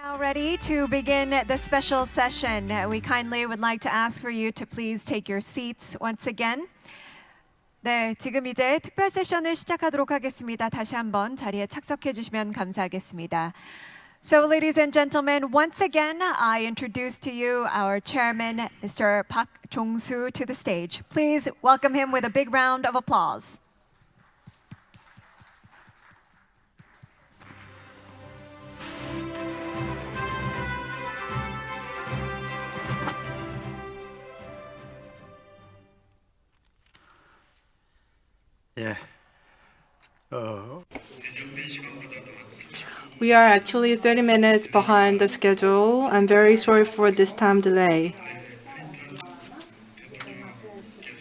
Now ready to begin the special session. We kindly would like to ask for you to please take your seats once again. 네, 지금 이제 특별 세션을 시작하도록 하겠습니다. 다시 한번 자리에 착석해 주시면 감사하겠습니다. So, ladies and gentlemen, once again, I introduce to you our chairman, Mr. Park Jong-soo, to the stage. Please welcome him with a big round of applause. 예. We are actually 30 minutes behind the schedule. I'm very sorry for this time delay.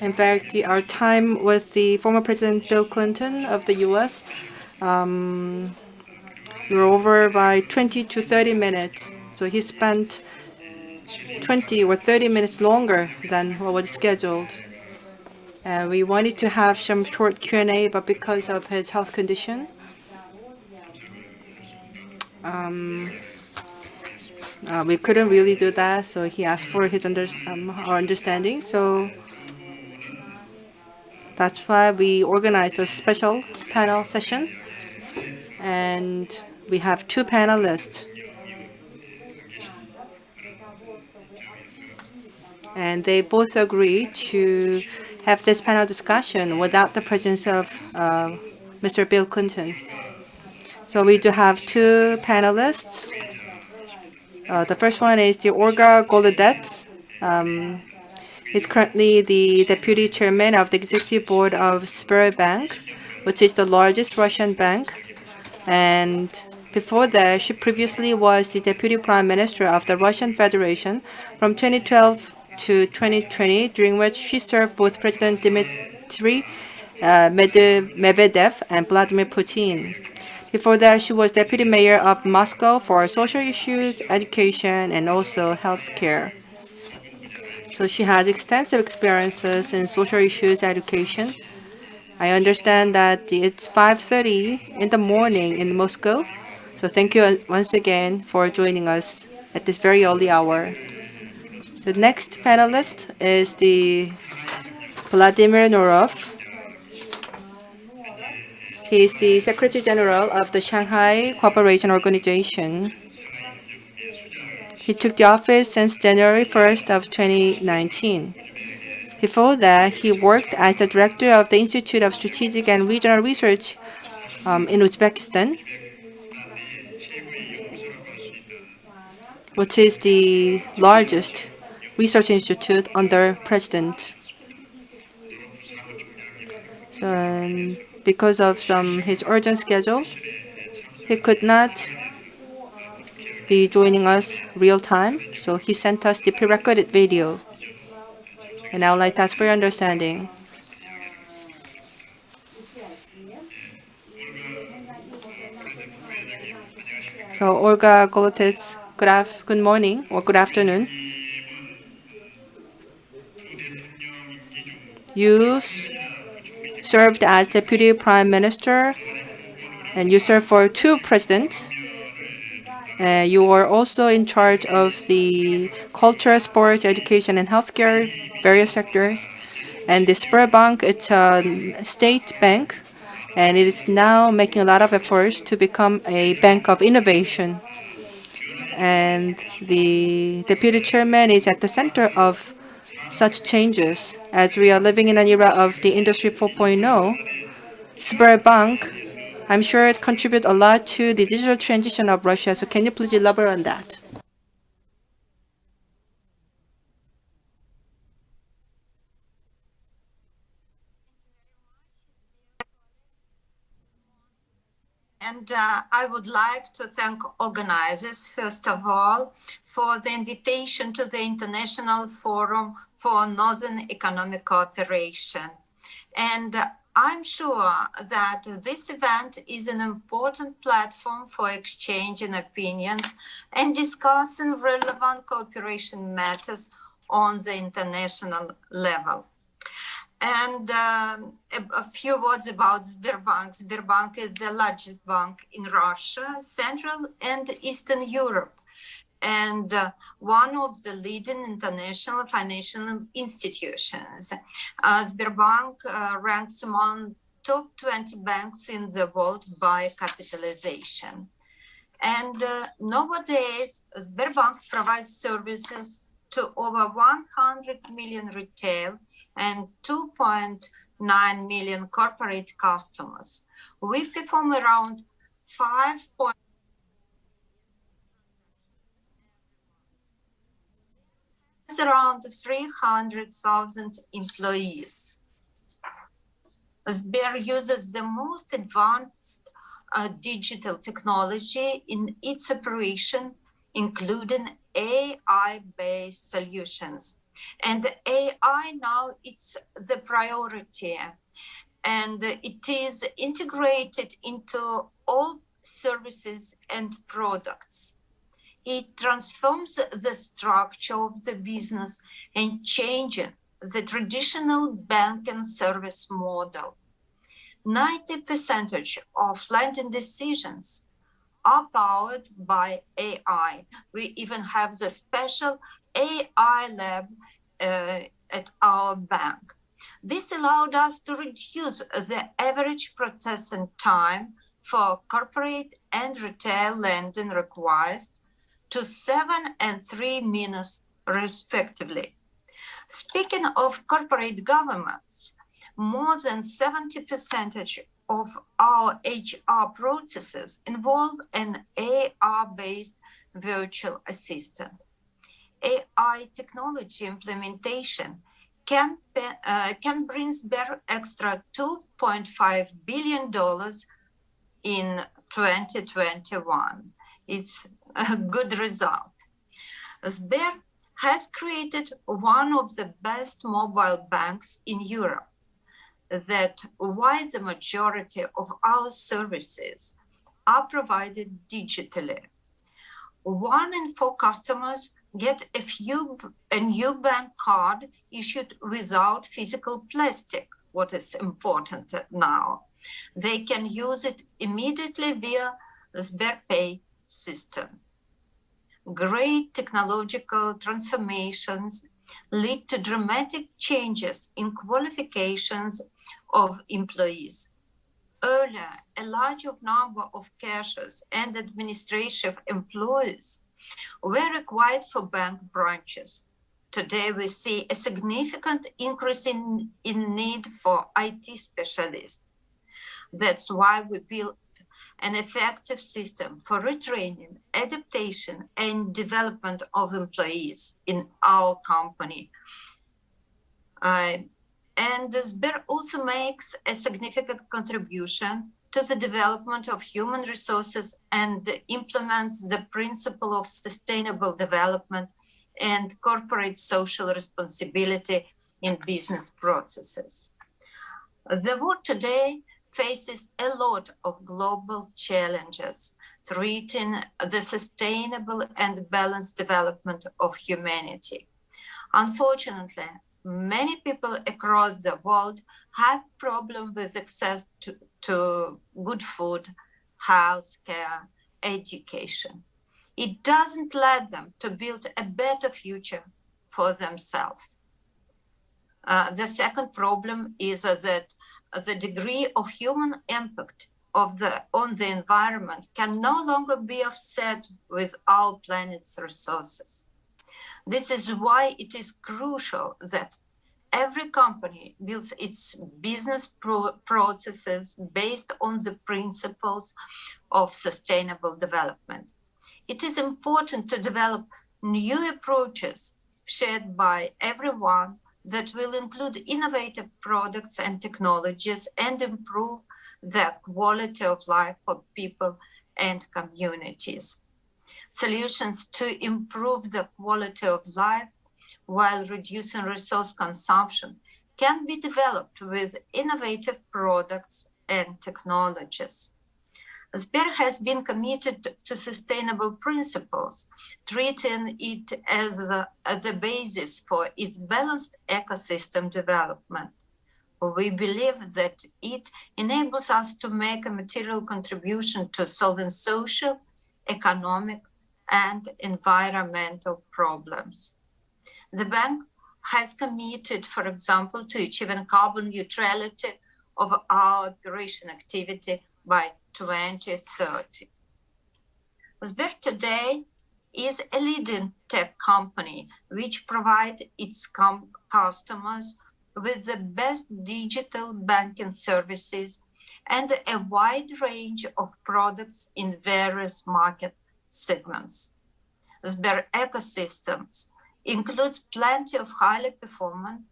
In fact, our time with the former President Bill Clinton of the U.S. We were over by 20 to 30 minutes. So he spent 20 or 30 minutes longer than what was scheduled. We wanted to have some short Q&A, but because of his health condition, we couldn't really do that. So he asked for his our understanding. So that's why we organized a special panel session. And we have two panelists. And they both agreed to have this panel discussion without the presence of Mr. Bill Clinton. So we do have two panelists. The first one is the Olga Golodets. He's currently the deputy chairman of the executive board of SberBank, which is the largest Russian bank. And before that, she previously was the deputy prime minister of the Russian Federation from 2012 to 2020, during which she served both President Dmitry Medvedev and Vladimir Putin. Before that, she was deputy mayor of Moscow for social issues, education, and also healthcare. So she has extensive experiences in social issues, education. I understand that it's 5:30 in the morning in Moscow. So thank you once again for joining us at this very early hour. The next panelist is the Vladimir Norov. He is the Secretary General of the Shanghai Cooperation Organization. He took the office since January 1st of 2019. Before that, he worked as the director of the Institute of Strategic and Regional Research in Uzbekistan, which is the largest research institute under president. So, because of his urgent schedule, he could not be joining us real time. So he sent us the prerecorded video. And I would like to ask for your understanding. So Olga Golodets, good morning or good afternoon. You served as deputy prime minister, and you served for two presidents. You were also in charge of the culture, sports, education, and healthcare, various sectors. And the SberBank, it's a state bank, and it is now making a lot of efforts to become a bank of innovation. And the deputy chairman is at the center of such changes. As we are living in an era of the Industry 4.0, SberBank, I'm sure it contributes a lot to the digital transition of Russia. So can you please elaborate on that? And I would like to thank organizers, first of all, for the invitation to the International Forum for Northern Economic Cooperation. And I'm sure that this event is an important platform for exchanging opinions and discussing relevant cooperation matters on the international level. And a few words about SberBank. SberBank is the largest bank in Russia, Central and Eastern Europe, and one of the leading international financial institutions. SberBank ranks among top 20 banks in the world by capitalization. And nowadays, SberBank provides services to over 100 million retail and 2.9 million corporate customers. We perform around 5. Around 300,000 employees. Sber uses the most advanced digital technology in its operation, including AI-based solutions. And AI now it's the priority, and it is integrated into all services and products. It transforms the structure of the business and changes the traditional banking service model. 90% of lending decisions are powered by AI. We even have the special AI lab at our bank. This allowed us to reduce the average processing time for corporate and retail lending requires to 7 and 3 minutes, respectively. Speaking of corporate governments, more than 70% of our HR processes involve an AI-based virtual assistant. AI technology implementation can bring Sber extra $2.5 billion in 2021. It's a good result. Sber has created one of the best mobile banks in Europe. That's why the majority of our services are provided digitally. 1 in 4 customers get a new bank card issued without physical plastic, what is important now. They can use it immediately via the SberPay system. Great technological transformations lead to dramatic changes in qualifications of employees. Earlier, a large number of cashiers and administrative employees were required for bank branches. Today, we see a significant increase in need for IT specialists. That's why we built an effective system for retraining, adaptation, and development of employees in our company. And Sber also makes a significant contribution to the development of human resources and implements the principle of sustainable development and corporate social responsibility in business processes. The world today faces a lot of global challenges, threatening the sustainable and balanced development of humanity. Unfortunately, many people across the world have problems with access to good food, health care, education. It doesn't let them to build a better future for themselves. The second problem is that the degree of human impact on the environment can no longer be offset with our planet's resources. This is why it is crucial that every company builds its business processes based on the principles of sustainable development. It is important to develop new approaches shared by everyone that will include innovative products and technologies and improve the quality of life for people and communities. Solutions to improve the quality of life while reducing resource consumption can be developed with innovative products and technologies. Sber has been committed to sustainable principles, treating it as the basis for its balanced ecosystem development. We believe that it enables us to make a material contribution to solving social, economic, and environmental problems. The bank has committed, for example, to achieving carbon neutrality of our operation activity by 2030. Sber today is a leading tech company which provides its customers with the best digital banking services and a wide range of products in various market segments. Sber ecosystems includes plenty of highly performant,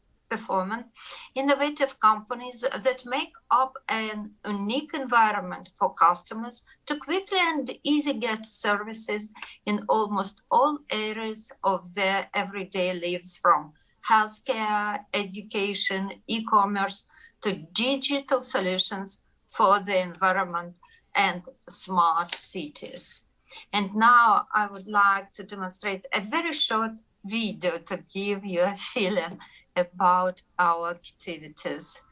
innovative companies that make up an unique environment for customers to quickly and easily get services in almost all areas of their everyday lives, from healthcare, education, e-commerce, to digital solutions for the environment and smart cities. And now I would like to demonstrate a very short video to give you a feeling about our activities.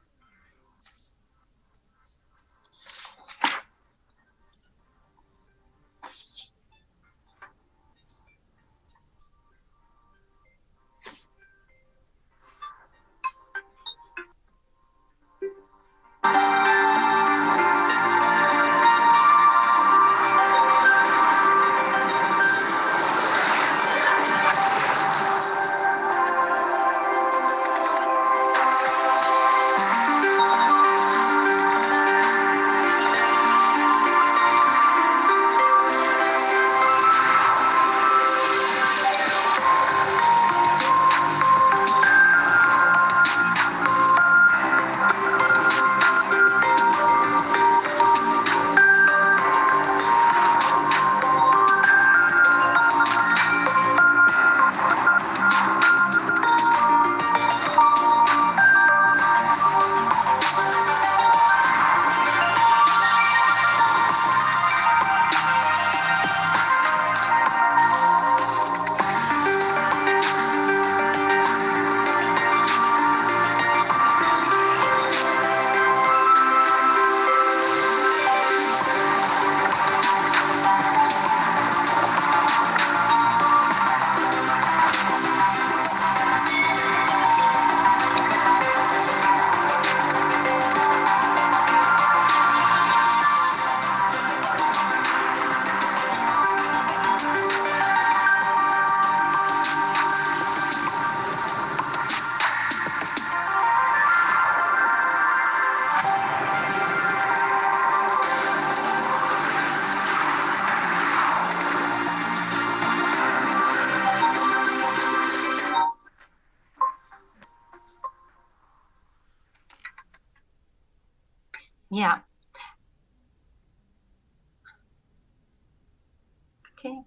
Yeah. Okay.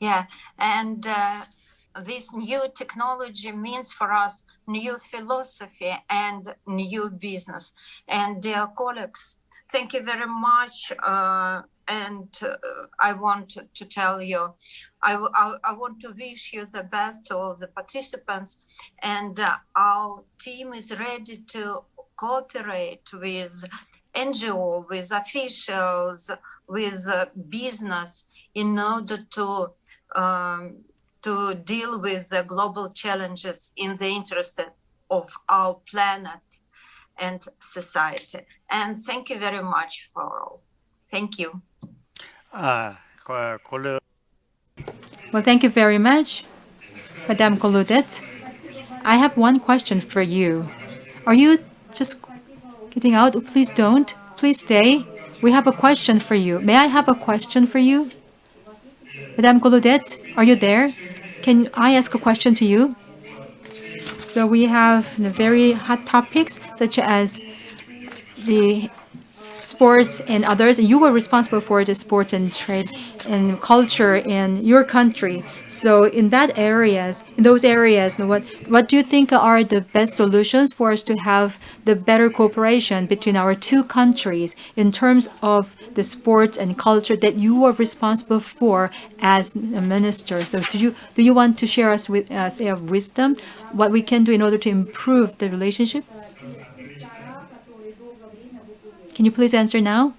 Yeah, and this new technology means for us new philosophy and new business. And dear colleagues, thank you very much. I want to tell you, I want to wish you the best to all the participants. And our team is ready to cooperate with NGO, with officials, with business in order to deal with the global challenges in the interest of our planet and society. And thank you very much for all. Thank you. Well, thank you very much, Madame Golodets. I have one question for you. Are you just getting out? Please don't. Please stay. We have a question for you. May I have a question for you? Madame Golodets, are you there? Can I ask a question to you? So we have very hot topics such as the sports and others. You were responsible for the sports and trade and culture in your country. So in those areas, what do you think are the best solutions for us to have the better cooperation between our two countries in terms of the sports and culture that you are responsible for as a minister? So do you want to share us with say of wisdom what we can do in order to improve the relationship? Can you please answer now?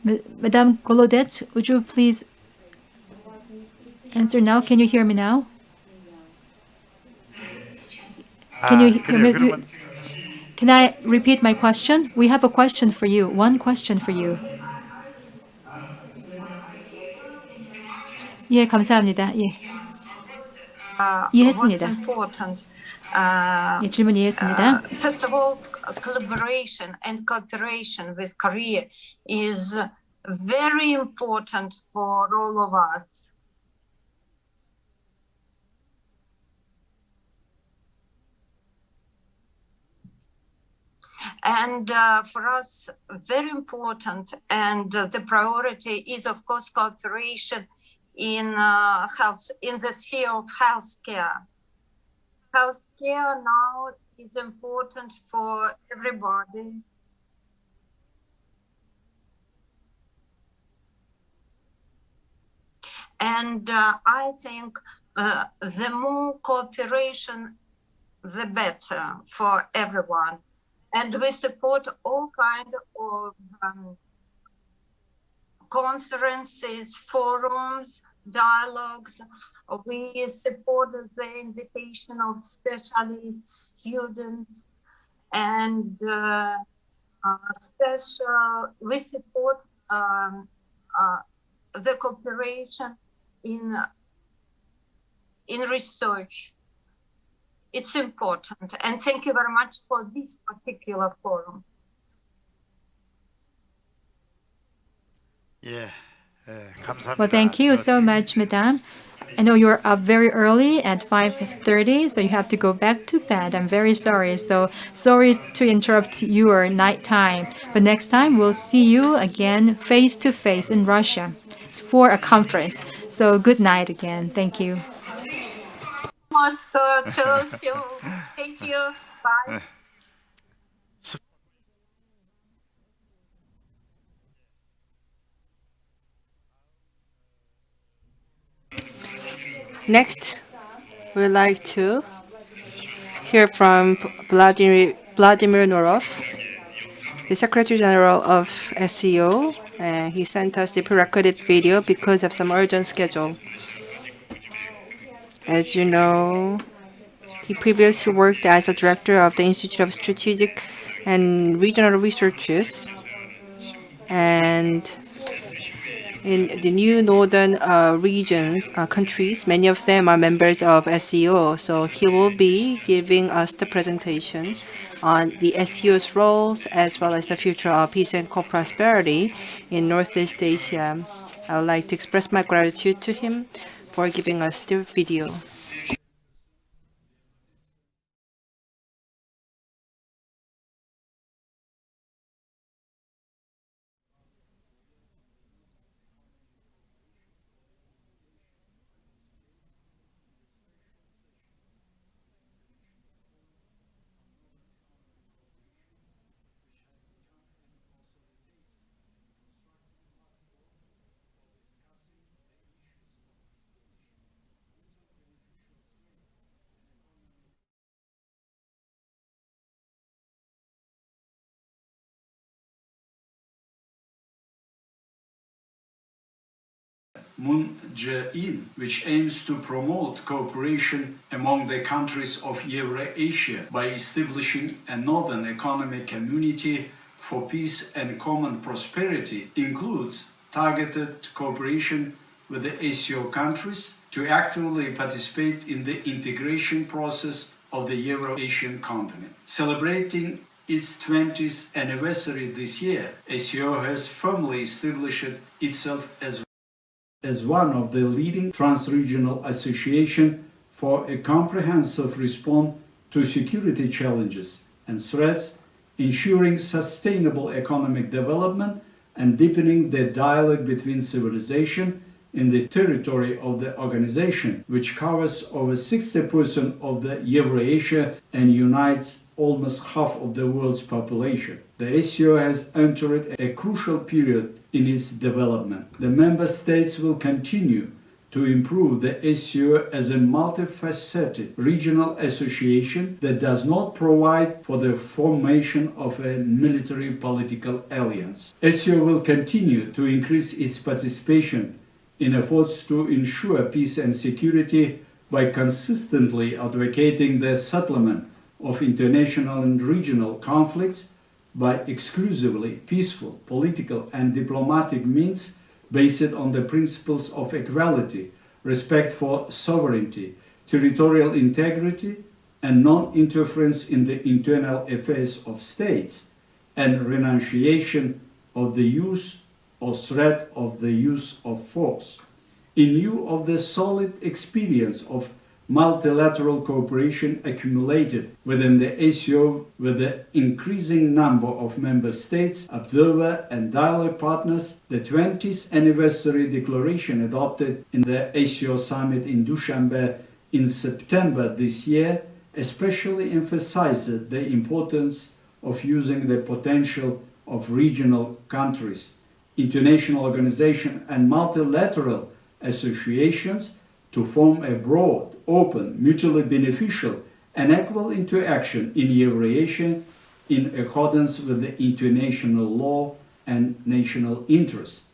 Madame Golodets, would you please answer now? Can you hear me now? Can you hear me? Can I repeat my question? We have a question for you. One question for you. 예, 감사합니다. 예, What's 이해했습니다. important? 예, 질문 이해했습니다. First of all, collaboration and cooperation with Korea is very important for all of us. And for us, very important, and the priority is, of course, cooperation in health, in the sphere of healthcare. Healthcare now is important for everybody. And I think the more cooperation, the better for everyone. And we support all kinds of conferences, forums, dialogues. We support the invitation of specialists, students, and we support the cooperation in research. It's important, and thank you very much for this particular forum. Well, thank you so much, Madame. I know you're up very early at 5:30, so you have to go back to bed. I'm very sorry. So sorry to interrupt your nighttime. But next time we'll see you again face to face in Russia for a conference. So good night again. Thank you. Moscow, too soon. Thank you. Bye. Next, we'd like to hear from Vladimir Norov, the Secretary General of SEO. He sent us the prerecorded video because of some urgent schedule. As you know, he previously worked as a director of the Institute of Strategic and Regional Researches, and in the new northern region countries, many of them are members of SEO. So he will be giving us the presentation on the SEO's roles as well as the future of peace and co-prosperity in Northeast Asia. I would like to express my gratitude to him for giving us the video. Moon Jae-in, which aims to promote cooperation among the countries of Eurasia by establishing a Northern Economic Community for peace and common prosperity, includes targeted cooperation with the SEO countries to actively participate in the integration process of the Euro-Asian continent. Celebrating its 20th anniversary this year, SEO has firmly established itself as one of the leading trans-regional associations for a comprehensive response to security challenges and threats, ensuring sustainable economic development and deepening the dialogue between civilization in the territory of the organization, which covers over 60% of the Eurasia and unites almost half of the world's population. The SEO has entered a crucial period in its development. The member states will continue to improve the SCO as a multifaceted regional association that does not provide for the formation of a military political alliance. SCO will continue to increase its participation in efforts to ensure peace and security by consistently advocating the settlement of international and regional conflicts by exclusively peaceful political and diplomatic means based on the principles of equality, respect for sovereignty, territorial integrity, and non-interference in the internal affairs of states, and renunciation of the use or threat of the use of force. In view of the solid experience of multilateral cooperation accumulated within the SCO with the increasing number of member states, observer and dialogue partners, the 20th anniversary declaration adopted in the SCO summit in Dushanbe in September this year especially emphasized the importance of using the potential of regional countries, international organizations and multilateral associations to form a broad, open, mutually beneficial and equal interaction in Eurasia in accordance with the international law and national interests.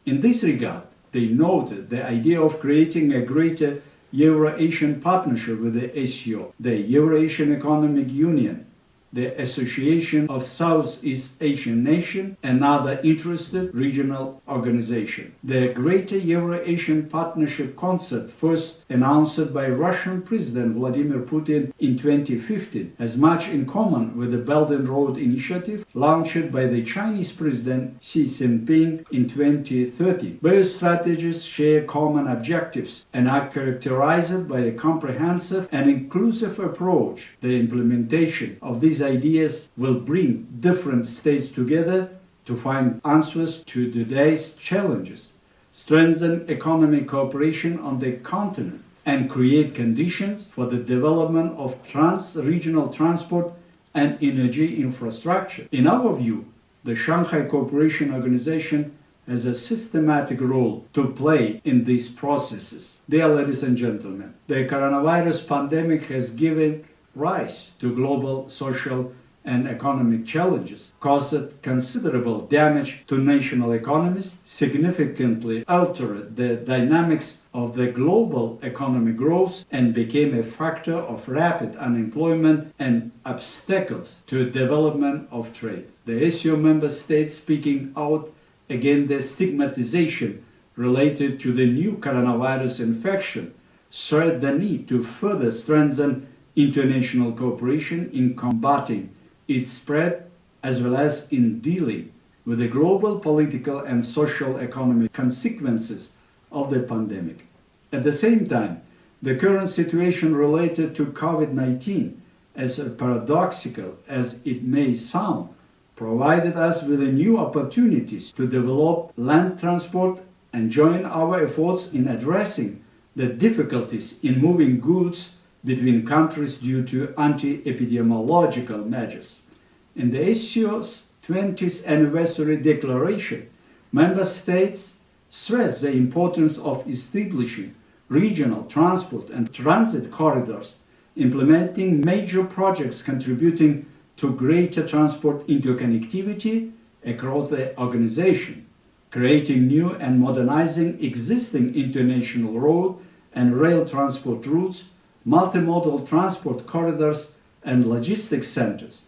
In this regard, they noted the idea of creating a greater Euro-Asian partnership with the SCO, the Euro-Asian Economic Union, the Association of Southeast Asian Nations, and other interested regional organizations. The Greater Euro-Asian Partnership concept, first announced by Russian President Vladimir Putin in 2015, has much in common with the Belt and Road Initiative launched by the Chinese President Xi Jinping in 2013. Both strategies share common objectives and are characterized by a comprehensive and inclusive approach. The implementation of these ideas will bring different states together to find answers to today's challenges, strengthen economic cooperation on the continent, and create conditions for the development of trans-regional transport and energy infrastructure. In our view, the Shanghai Cooperation Organization has a systematic role to play in these processes. Dear ladies and gentlemen, the coronavirus pandemic has given rise to global social and economic challenges, caused considerable damage to national economies, significantly altered the dynamics of the global economic growth, and became a factor of rapid unemployment and obstacles to development of trade. The SCO member states speaking out against the stigmatization related to the new coronavirus infection stressed the need to further strengthen international cooperation in combating its spread as well as in dealing with the global political and social economic consequences of the pandemic. At the same time, the current situation related to COVID-19, as paradoxical as it may sound, provided us with new opportunities to develop land transport and join our efforts in addressing the difficulties in moving goods between countries due to anti-epidemiological measures. In the SCO's 20th anniversary declaration, member states stress the importance of establishing regional transport and transit corridors, implementing major projects contributing to greater transport interconnectivity across the organization, creating new and modernizing existing international road and rail transport routes, multimodal transport corridors and logistics centers,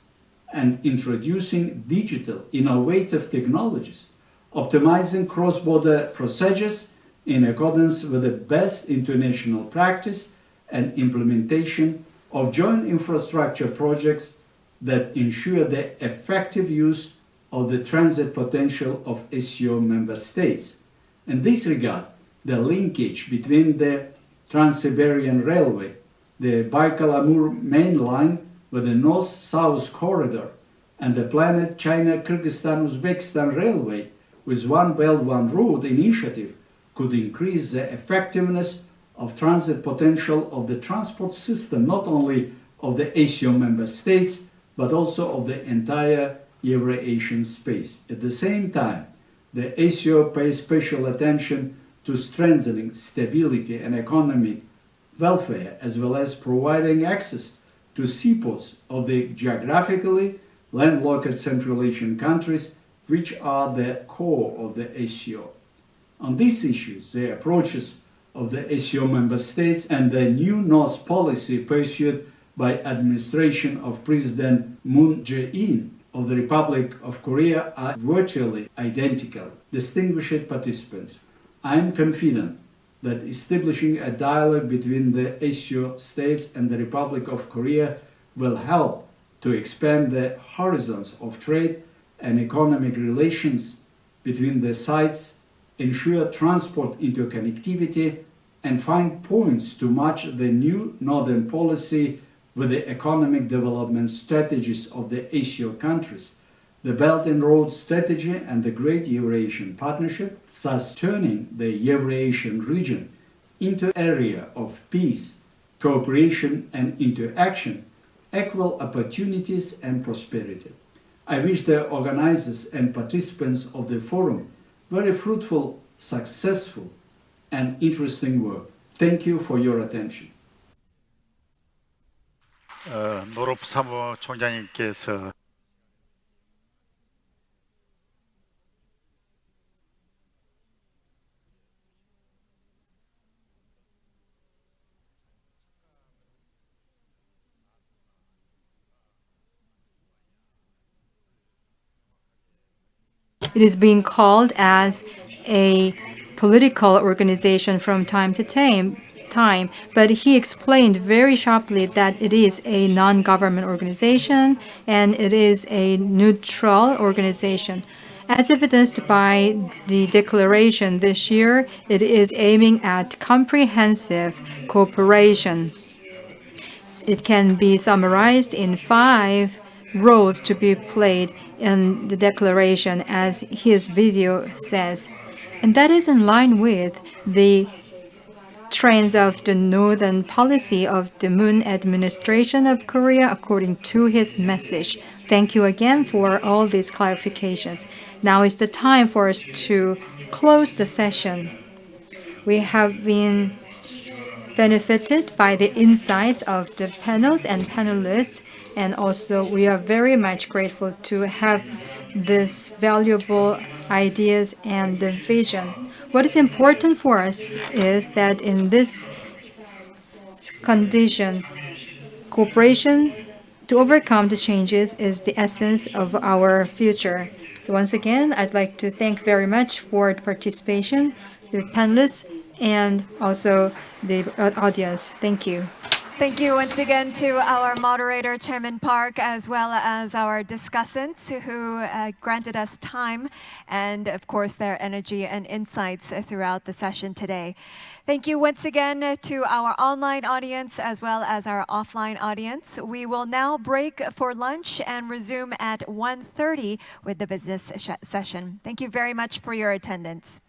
and introducing digital innovative technologies, optimizing cross-border procedures in accordance with the best international practice, and implementation of joint infrastructure projects that ensure the effective use of the transit potential of SCO member states. In this regard, the linkage between the Trans-Siberian Railway, the Baikal-Amur main line with the North-South corridor, and the planned China-Kyrgyzstan-Uzbekistan Railway with One Belt, One Road initiative could increase the effectiveness of transit potential of the transport system, not only of the SCO member states, but also of the entire Euro-Asian space. At the same time, the SCO pays special attention to strengthening stability and economic welfare, as well as providing access to seaports of the geographically landlocked Central Asian countries, which are the core of the SCO. On these issues, the approaches of the SCO member states and the new North policy pursued by administration of President Moon Jae-in of the Republic of Korea are virtually identical. Distinguished participants, I am confident that establishing a dialogue between the SCO states and the Republic of Korea will help to expand the horizons of trade and economic relations between the sides, ensure transport interconnectivity, and find points to match the new Northern policy with the economic development strategies of the SCO countries, the Belt and Road Strategy and the Great Eurasian Partnership, thus turning the Eurasian region into an area of peace, cooperation and interaction, equal opportunities and prosperity. I wish the organizers and participants of the forum very fruitful, successful and interesting work. Thank you for your attention. 노롭 사무총장님께서 It is being called as a political organization from time to time, but he explained very sharply that it is a non-government organization and it is a neutral organization. As evidenced by the declaration this year, it is aiming at comprehensive cooperation. It can be summarized in 5 roles to be played in the declaration, as his video says. And that is in line with the trends of the Northern policy of the Moon administration of Korea, according to his message. Thank you again for all these clarifications. Now is the time for us to close the session. We have been benefited by the insights of the panels and panelists, and also we are very much grateful to have this valuable ideas and the vision. What is important for us is that in this condition, cooperation to overcome the changes is the essence of our future. So once again, I'd like to thank very much for the participation, the panelists, and also the audience. Thank you. Thank you once again to our moderator, Chairman Park, as well as our discussants who granted us time and, of course, their energy and insights throughout the session today. Thank you once again to our online audience as well as our offline audience. We will now break for lunch and resume at 1:30 with the business session. Thank you very much for your attendance.